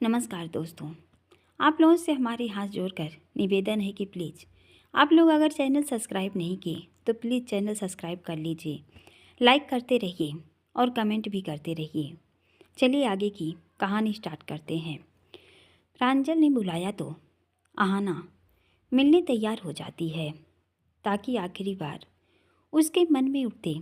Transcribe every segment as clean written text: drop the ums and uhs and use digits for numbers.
नमस्कार दोस्तों। आप लोगों से हमारे हाथ जोड़कर निवेदन है कि प्लीज़ आप लोग अगर चैनल सब्सक्राइब नहीं किए तो प्लीज़ चैनल सब्सक्राइब कर लीजिए, लाइक करते रहिए और कमेंट भी करते रहिए। चलिए आगे की कहानी स्टार्ट करते हैं। प्रांजल ने बुलाया तो आहाना मिलने तैयार हो जाती है ताकि आखिरी बार उसके मन में उठते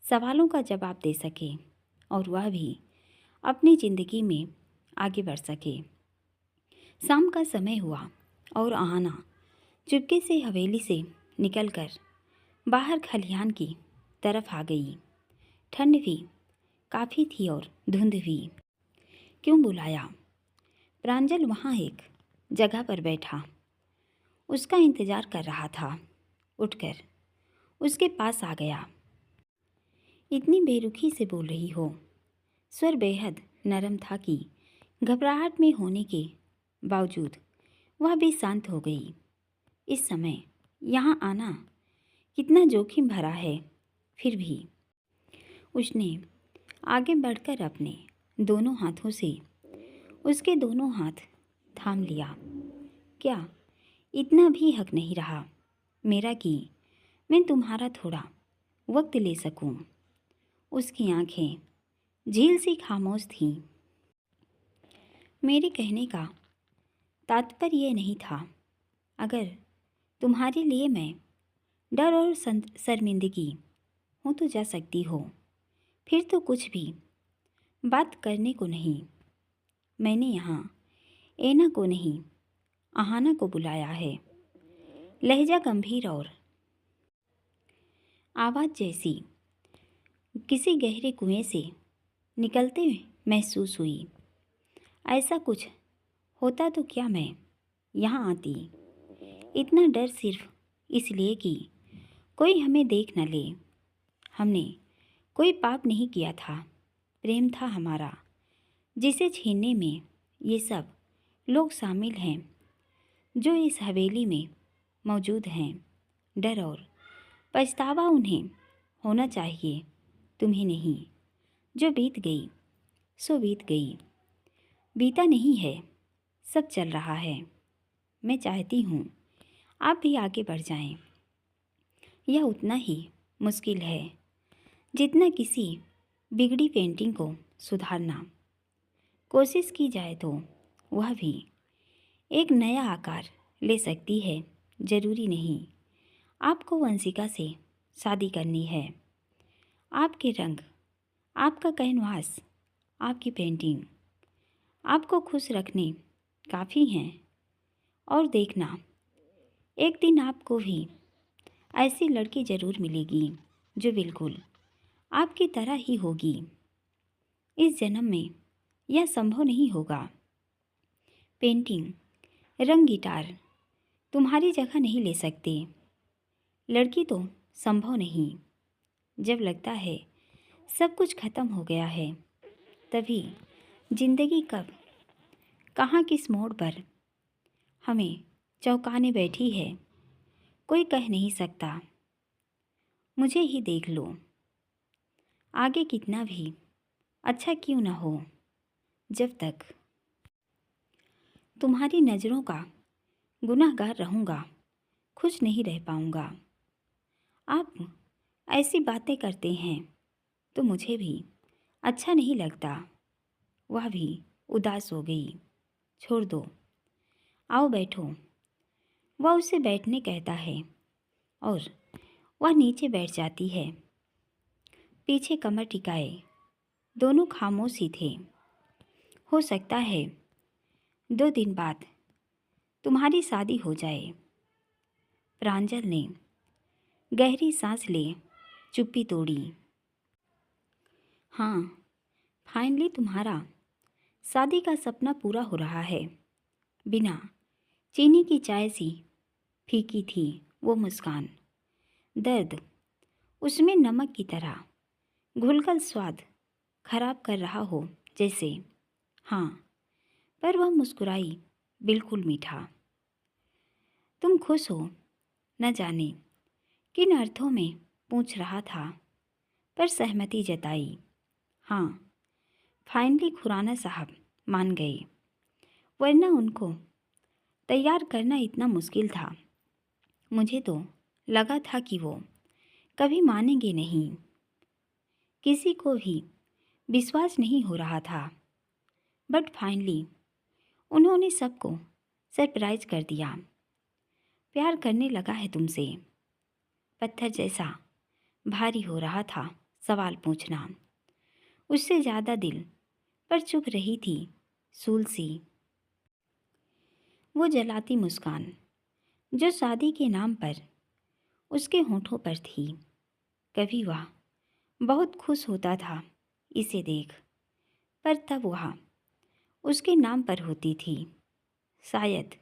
सवालों का जवाब दे सके और वह भी अपनी ज़िंदगी में आगे बढ़ सके। शाम का समय हुआ और आहाना चुपके से हवेली से निकलकर बाहर खलिहान की तरफ आ गई। ठंड भी काफ़ी थी और धुंध भी। क्यों बुलाया? प्रांजल वहाँ एक जगह पर बैठा उसका इंतज़ार कर रहा था। उठकर उसके पास आ गया। इतनी बेरुखी से बोल रही हो? स्वर बेहद नरम था कि घबराहट में होने के बावजूद वह भी शांत हो गई। इस समय यहाँ आना कितना जोखिम भरा है। फिर भी उसने आगे बढ़कर अपने दोनों हाथों से उसके दोनों हाथ थाम लिया। क्या इतना भी हक नहीं रहा मेरा कि मैं तुम्हारा थोड़ा वक्त ले सकूं? उसकी आंखें झील सी खामोश थीं। मेरे कहने का तात्पर्य ये नहीं था। अगर तुम्हारे लिए मैं डर और शर्मिंदगी हूँ तो जा सकती हो, फिर तो कुछ भी बात करने को नहीं। मैंने यहाँ एना को नहीं आहाना को बुलाया है। लहजा गंभीर और आवाज़ जैसी किसी गहरे कुएं से निकलते महसूस हुई। ऐसा कुछ होता तो क्या मैं यहाँ आती? इतना डर सिर्फ इसलिए कि कोई हमें देख न ले। हमने कोई पाप नहीं किया था, प्रेम था हमारा, जिसे छीनने में ये सब लोग शामिल हैं जो इस हवेली में मौजूद हैं। डर और पछतावा उन्हें होना चाहिए, तुम्हें नहीं। जो बीत गई सो बीत गई। बीता नहीं है, सब चल रहा है। मैं चाहती हूँ आप भी आगे बढ़ जाएं। यह उतना ही मुश्किल है जितना किसी बिगड़ी पेंटिंग को सुधारना। कोशिश की जाए तो वह भी एक नया आकार ले सकती है। ज़रूरी नहीं आपको वंशिका से शादी करनी है। आपके रंग, आपका कैनवास, आपकी पेंटिंग आपको खुश रखने काफ़ी हैं। और देखना, एक दिन आपको भी ऐसी लड़की ज़रूर मिलेगी जो बिल्कुल आपकी तरह ही होगी। इस जन्म में यह संभव नहीं होगा। पेंटिंग, रंग, गिटार तुम्हारी जगह नहीं ले सकते। लड़की तो संभव नहीं। जब लगता है सब कुछ खत्म हो गया है, तभी जिंदगी कब कहाँ किस मोड़ पर हमें चौंकाने बैठी है, कोई कह नहीं सकता। मुझे ही देख लो, आगे कितना भी अच्छा क्यों ना हो, जब तक तुम्हारी नज़रों का गुनहगार रहूँगा, खुश नहीं रह पाऊँगा। आप ऐसी बातें करते हैं तो मुझे भी अच्छा नहीं लगता। वह भी उदास हो गई। छोड़ दो, आओ बैठो। वह उसे बैठने कहता है और वह नीचे बैठ जाती है। पीछे कमर टिकाए दोनों खामोश ही थे। हो सकता है 2 दिन बाद तुम्हारी शादी हो जाए। प्रांजल ने गहरी सांस ले चुप्पी तोड़ी। हाँ, फाइनली तुम्हारा शादी का सपना पूरा हो रहा है। बिना चीनी की चाय सी फीकी थी वो मुस्कान। दर्द उसमें नमक की तरह घुलकर स्वाद खराब कर रहा हो जैसे। हाँ, पर वह मुस्कुराई बिल्कुल मीठा। तुम खुश हो? न जाने किन अर्थों में पूछ रहा था, पर सहमति जताई। हाँ, फाइनली खुराना साहब मान गए। वरना उनको तैयार करना इतना मुश्किल था। मुझे तो लगा था कि वो कभी मानेंगे नहीं। किसी को भी विश्वास नहीं हो रहा था। बट फाइनली उन्होंने सबको सरप्राइज कर दिया। प्यार करने लगा है तुमसे। पत्थर जैसा भारी हो रहा था सवाल पूछना। उससे ज़्यादा दिल पर चुभ रही थी सूल सी वो जलाती मुस्कान जो शादी के नाम पर उसके होठों पर थी। कभी वह बहुत खुश होता था इसे देख, पर तब वह उसके नाम पर होती थी। शायद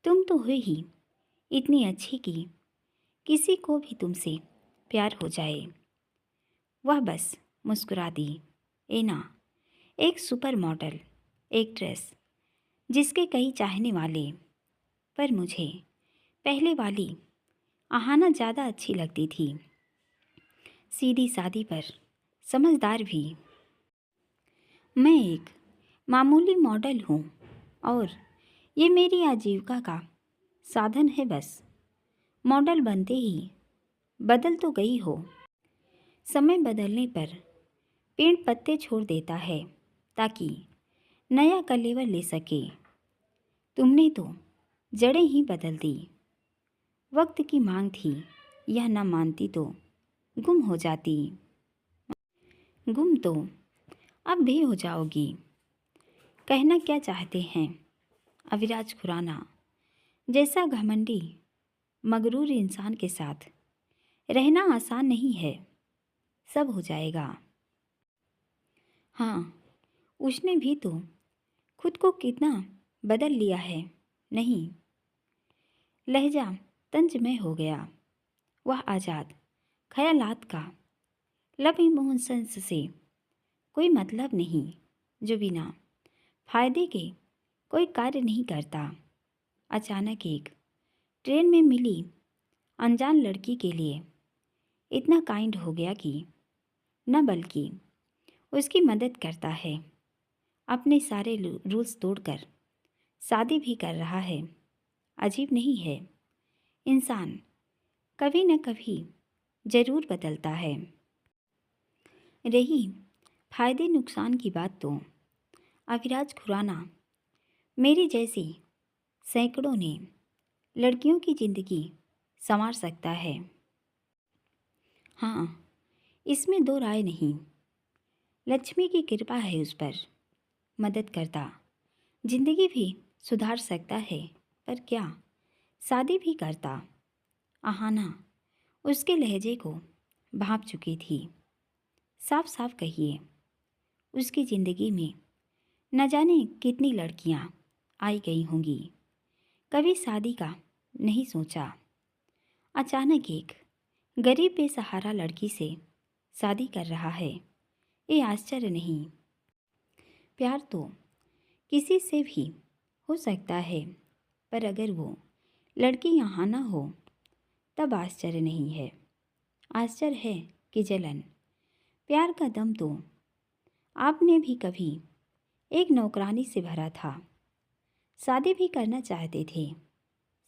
तुम तो हुई ही इतनी अच्छी कि किसी को भी तुमसे प्यार हो जाए। वह बस मुस्कुरा दी। एना एक सुपर मॉडल एक्ट्रेस जिसके कई चाहने वाले, पर मुझे पहले वाली आहाना ज़्यादा अच्छी लगती थी। सीधी सादी पर समझदार भी। मैं एक मामूली मॉडल हूँ और ये मेरी आजीविका का साधन है बस। मॉडल बनते ही बदल तो गई हो। समय बदलने पर पेड़ पत्ते छोड़ देता है ताकि नया कलेवर ले सके। तुमने तो जड़ें ही बदल दी। वक्त की मांग थी, यह न मानती तो गुम हो जाती। गुम तो अब भी हो जाओगी। कहना क्या चाहते हैं अविराज खुराना जैसा घमंडी मगरूर इंसान के साथ रहना आसान नहीं है। सब हो जाएगा। हाँ, उसने भी तो खुद को कितना बदल लिया है। नहीं, लहजा तंजमय हो गया। वह आज़ाद ख्यालात का लब इमोशंस से कोई मतलब नहीं जो बिना फायदे के कोई कार्य नहीं करता। अचानक एक ट्रेन में मिली अनजान लड़की के लिए इतना काइंड हो गया कि न बल्कि उसकी मदद करता है। अपने सारे रूल्स तोड़कर शादी भी कर रहा है। अजीब नहीं है? इंसान कभी न कभी ज़रूर बदलता है। रही फायदे नुकसान की बात तो अविराज खुराना मेरी जैसी सैकड़ों ने लड़कियों की ज़िंदगी संवार सकता है। हाँ, इसमें दो राय नहीं। लक्ष्मी की कृपा है उस पर। मदद करता जिंदगी भी सुधार सकता है। पर क्या शादी भी करता? आहाना उसके लहजे को भांप चुकी थी। साफ साफ कहिए, उसकी ज़िंदगी में न जाने कितनी लड़कियां आई गई होंगी। कभी शादी का नहीं सोचा। अचानक एक गरीब बेसहारा लड़की से शादी कर रहा है। ये आश्चर्य नहीं। प्यार तो किसी से भी हो सकता है, पर अगर वो लड़की यहाँ ना हो तब आश्चर्य नहीं है। आश्चर्य है कि जलन। प्यार का दम तो आपने भी कभी एक नौकरानी से भरा था। शादी भी करना चाहते थे।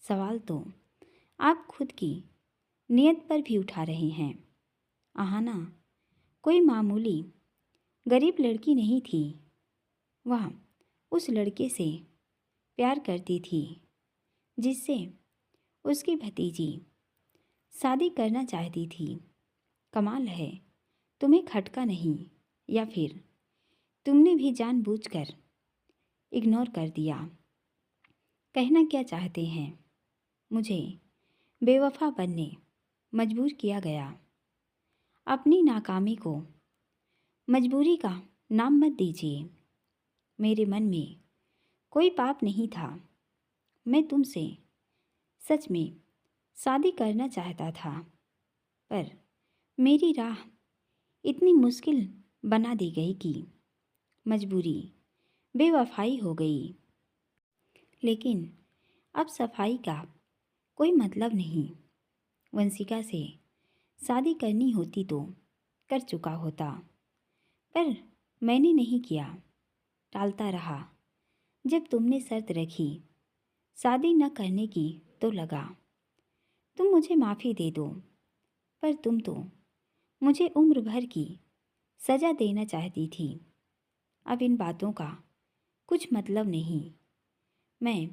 सवाल तो आप खुद की नियत पर भी उठा रहे हैं। आहाना कोई मामूली गरीब लड़की नहीं थी। वह उस लड़के से प्यार करती थी जिससे उसकी भतीजी शादी करना चाहती थी। कमाल है, तुम्हें खटका नहीं, या फिर तुमने भी जानबूझकर इग्नोर कर दिया। कहना क्या चाहते हैं? मुझे बेवफा बनने मजबूर किया गया। अपनी नाकामी को मजबूरी का नाम मत दीजिए। मेरे मन में कोई पाप नहीं था। मैं तुमसे सच में शादी करना चाहता था, पर मेरी राह इतनी मुश्किल बना दी गई कि मजबूरी बेवफाई हो गई। लेकिन अब सफाई का कोई मतलब नहीं। वंशिका से शादी करनी होती तो कर चुका होता, पर मैंने नहीं किया। टालता रहा। जब तुमने शर्त रखी शादी न करने की तो लगा तुम मुझे माफ़ी दे दो, पर तुम तो मुझे उम्र भर की सज़ा देना चाहती थी। अब इन बातों का कुछ मतलब नहीं। मैं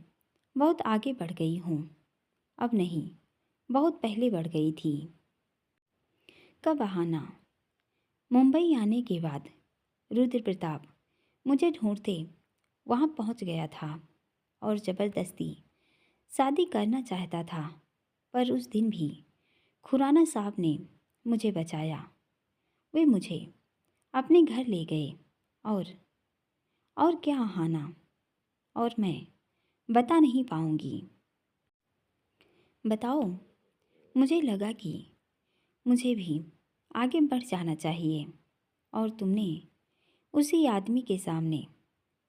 बहुत आगे बढ़ गई हूँ। अब नहीं, बहुत पहले बढ़ गई थी। का बहाना। मुंबई आने के बाद रुद्र प्रताप मुझे ढूंढते वहाँ पहुँच गया था और ज़बरदस्ती शादी करना चाहता था। पर उस दिन भी खुराना साहब ने मुझे बचाया। वे मुझे अपने घर ले गए और क्या आहाना, और मैं बता नहीं पाऊँगी। बताओ। मुझे लगा कि मुझे भी आगे बढ़ जाना चाहिए और तुमने उसी आदमी के सामने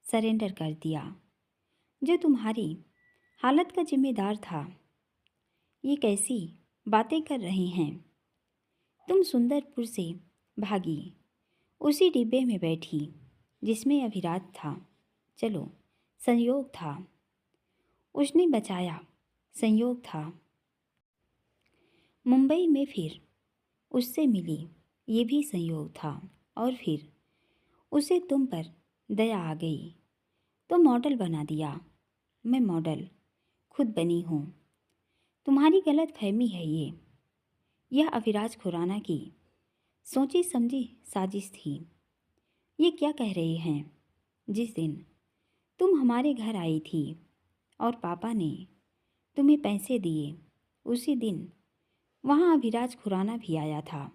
सरेंडर कर दिया जो तुम्हारी हालत का जिम्मेदार था। ये कैसी बातें कर रहे हैं? तुम सुंदरपुर से भागी, उसी डिब्बे में बैठी जिसमें अभिराज था। चलो, संयोग था, उसने बचाया, संयोग था। मुंबई में फिर उससे मिली, ये भी संयोग था। और फिर उसे तुम पर दया आ गई तो मॉडल बना दिया। मैं मॉडल खुद बनी हूँ। तुम्हारी गलत फहमी है ये। यह अविराज खुराना की सोची समझी साजिश थी। ये क्या कह रहे हैं? जिस दिन तुम हमारे घर आई थी और पापा ने तुम्हें पैसे दिए, उसी दिन वहाँ अभिराज खुराना भी आया था।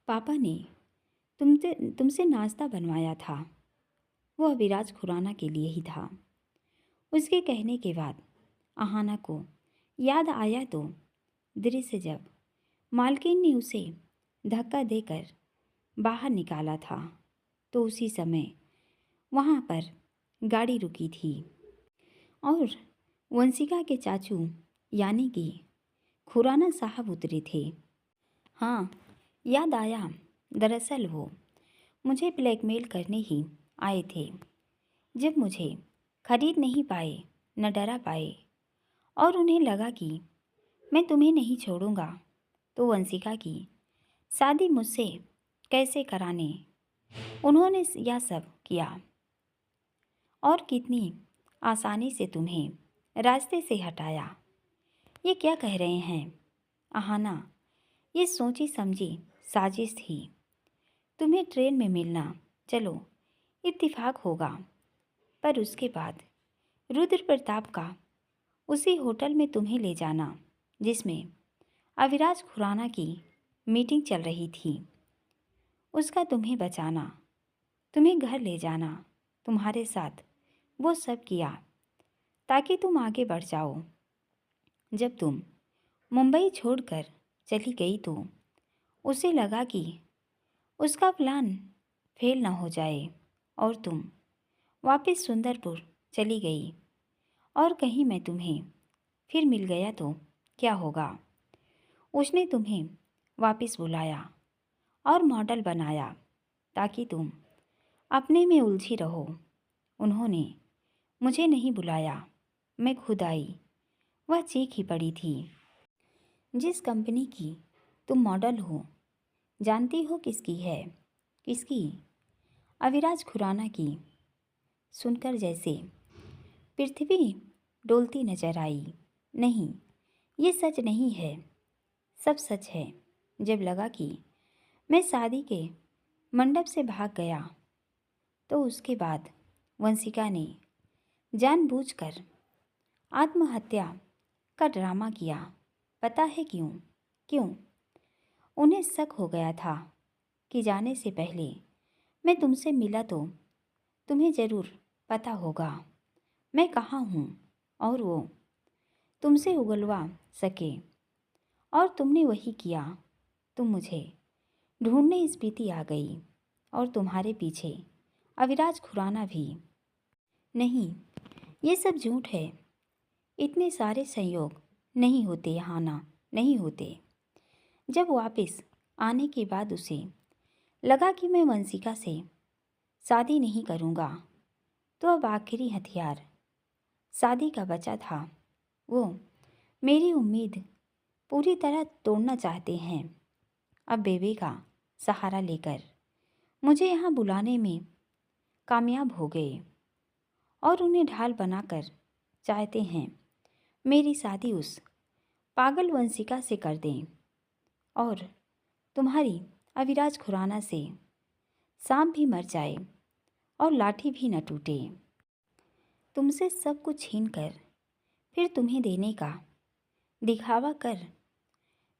पापा ने तुमसे नाश्ता बनवाया था। वो अभिराज खुराना के लिए ही था। उसके कहने के बाद आहाना को याद आया तो दृश्य जब मालकिन ने उसे धक्का देकर बाहर निकाला था तो उसी समय वहाँ पर गाड़ी रुकी थी और वंशिका के चाचू यानी कि खुराना साहब उतरे थे। हाँ, याद आया। दरअसल वो मुझे ब्लैकमेल करने ही आए थे। जब मुझे खरीद नहीं पाए, न डरा पाए और उन्हें लगा कि मैं तुम्हें नहीं छोड़ूंगा, तो वंशिका की शादी मुझसे कैसे कराने उन्होंने यह सब किया और कितनी आसानी से तुम्हें रास्ते से हटाया। ये क्या कह रहे हैं? आहाना, ये सोची समझी साजिश थी। तुम्हें ट्रेन में मिलना, चलो इत्तेफाक होगा, पर उसके बाद रुद्र प्रताप का उसी होटल में तुम्हें ले जाना जिसमें अविराज खुराना की मीटिंग चल रही थी, उसका तुम्हें बचाना, तुम्हें घर ले जाना, तुम्हारे साथ वो सब किया ताकि तुम आगे बढ़ जाओ। जब तुम मुंबई छोड़कर चली गई तो उसे लगा कि उसका प्लान फेल ना हो जाए और तुम वापस सुंदरपुर चली गई। और कहीं मैं तुम्हें फिर मिल गया तो क्या होगा? उसने तुम्हें वापस बुलाया और मॉडल बनाया ताकि तुम अपने में उलझी रहो। उन्होंने मुझे नहीं बुलाया, मैं खुद आई। वह चीख ही पड़ी थी। जिस कंपनी की तुम मॉडल हो, जानती हो किसकी है? किसकी? अविराज खुराना की। सुनकर जैसे पृथ्वी डोलती नजर आई। नहीं, ये सच नहीं है। सब सच है। जब लगा कि मैं शादी के मंडप से भाग गया तो उसके बाद वंशिका ने जानबूझकर आत्महत्या का ड्रामा किया। पता है क्यों? क्यों? उन्हें शक हो गया था कि जाने से पहले मैं तुमसे मिला तो तुम्हें ज़रूर पता होगा मैं कहाँ हूँ और वो तुमसे उगलवा सके। और तुमने वही किया। तुम मुझे ढूंढने स्पीति आ गई और तुम्हारे पीछे अविराज खुराना भी। नहीं, ये सब झूठ है। इतने सारे संयोग नहीं होते यहाँ ना, नहीं होते। जब वापस आने के बाद उसे लगा कि मैं वंशिका से शादी नहीं करूँगा तो अब आखिरी हथियार शादी का बचा था। वो मेरी उम्मीद पूरी तरह तोड़ना चाहते हैं। अब बेबे का सहारा लेकर मुझे यहाँ बुलाने में कामयाब हो गए और उन्हें ढाल बनाकर चाहते हैं मेरी शादी उस पागल वंशिका से कर दें और तुम्हारी अविराज खुराना से सांप भी मर जाए और लाठी भी न टूटे। तुमसे सब कुछ छीन कर फिर तुम्हें देने का दिखावा कर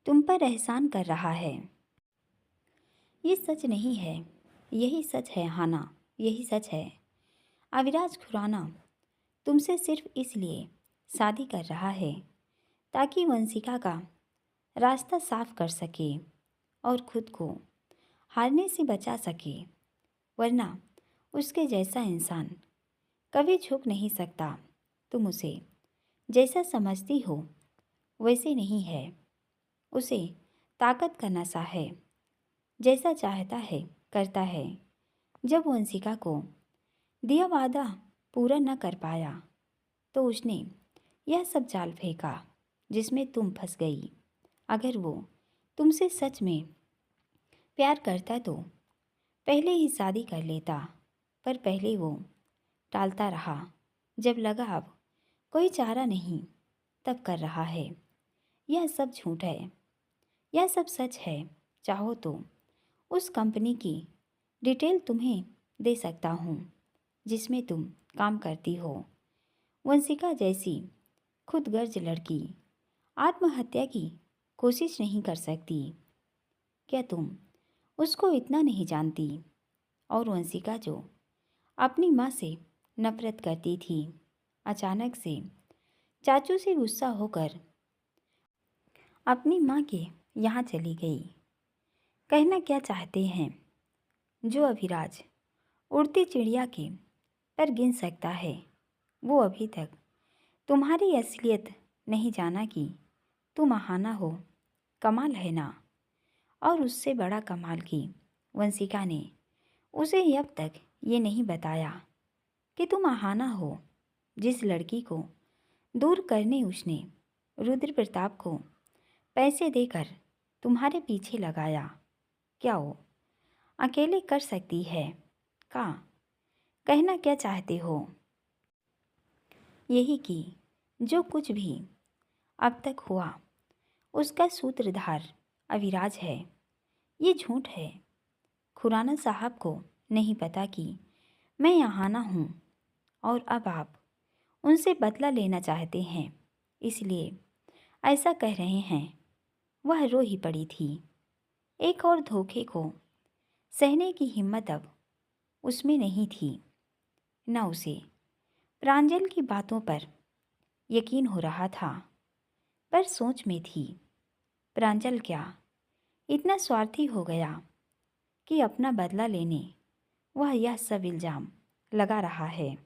तुम पर एहसान कर रहा है। ये सच नहीं है, यही सच है हाना, यही सच है। अविराज खुराना तुमसे सिर्फ इसलिए शादी कर रहा है ताकि वंशिका का रास्ता साफ कर सके और खुद को हारने से बचा सके, वरना उसके जैसा इंसान कभी झुक नहीं सकता। तुम उसे जैसा समझती हो वैसे नहीं है। उसे ताकत का नशा है, जैसा चाहता है करता है। जब वंशिका को दिया वादा पूरा न कर पाया तो उसने यह सब जाल फेंका जिसमें तुम फंस गई। अगर वो तुमसे सच में प्यार करता तो पहले ही शादी कर लेता, पर पहले वो टालता रहा। जब लगा अब कोई चारा नहीं तब कर रहा है। यह सब झूठ है, यह सब सच है। चाहो तो उस कंपनी की डिटेल तुम्हें दे सकता हूँ जिसमें तुम काम करती हो। वंशिका जैसी खुदगर्ज लड़की आत्महत्या की कोशिश नहीं कर सकती। क्या तुम उसको इतना नहीं जानती? और वंशिका जो अपनी माँ से नफरत करती थी, अचानक से चाचू से गुस्सा होकर अपनी माँ के यहाँ चली गई। कहना क्या चाहते हैं? जो अभिराज उड़ती चिड़िया के पर गिन सकता है, वो अभी तक तुम्हारी असलियत नहीं जाना कि तुम आहाना हो। कमाल है ना? और उससे बड़ा कमाल की वंशिका ने उसे अब तक ये नहीं बताया कि तुम आहाना हो। जिस लड़की को दूर करने उसने रुद्र प्रताप को पैसे देकर तुम्हारे पीछे लगाया, क्या वो अकेले कर सकती है? का कहना क्या चाहते हो? यही कि जो कुछ भी अब तक हुआ उसका सूत्रधार अविराज है। ये झूठ है। खुराना साहब को नहीं पता कि मैं यहाँ ना हूँ और अब आप उनसे बदला लेना चाहते हैं, इसलिए ऐसा कह रहे हैं। वह रो ही पड़ी थी। एक और धोखे को सहने की हिम्मत अब उसमें नहीं थी। न उसे प्रांजल की बातों पर यकीन हो रहा था, पर सोच में थी। प्रांजल क्या इतना स्वार्थी हो गया कि अपना बदला लेने वह यह सब इल्ज़ाम लगा रहा है?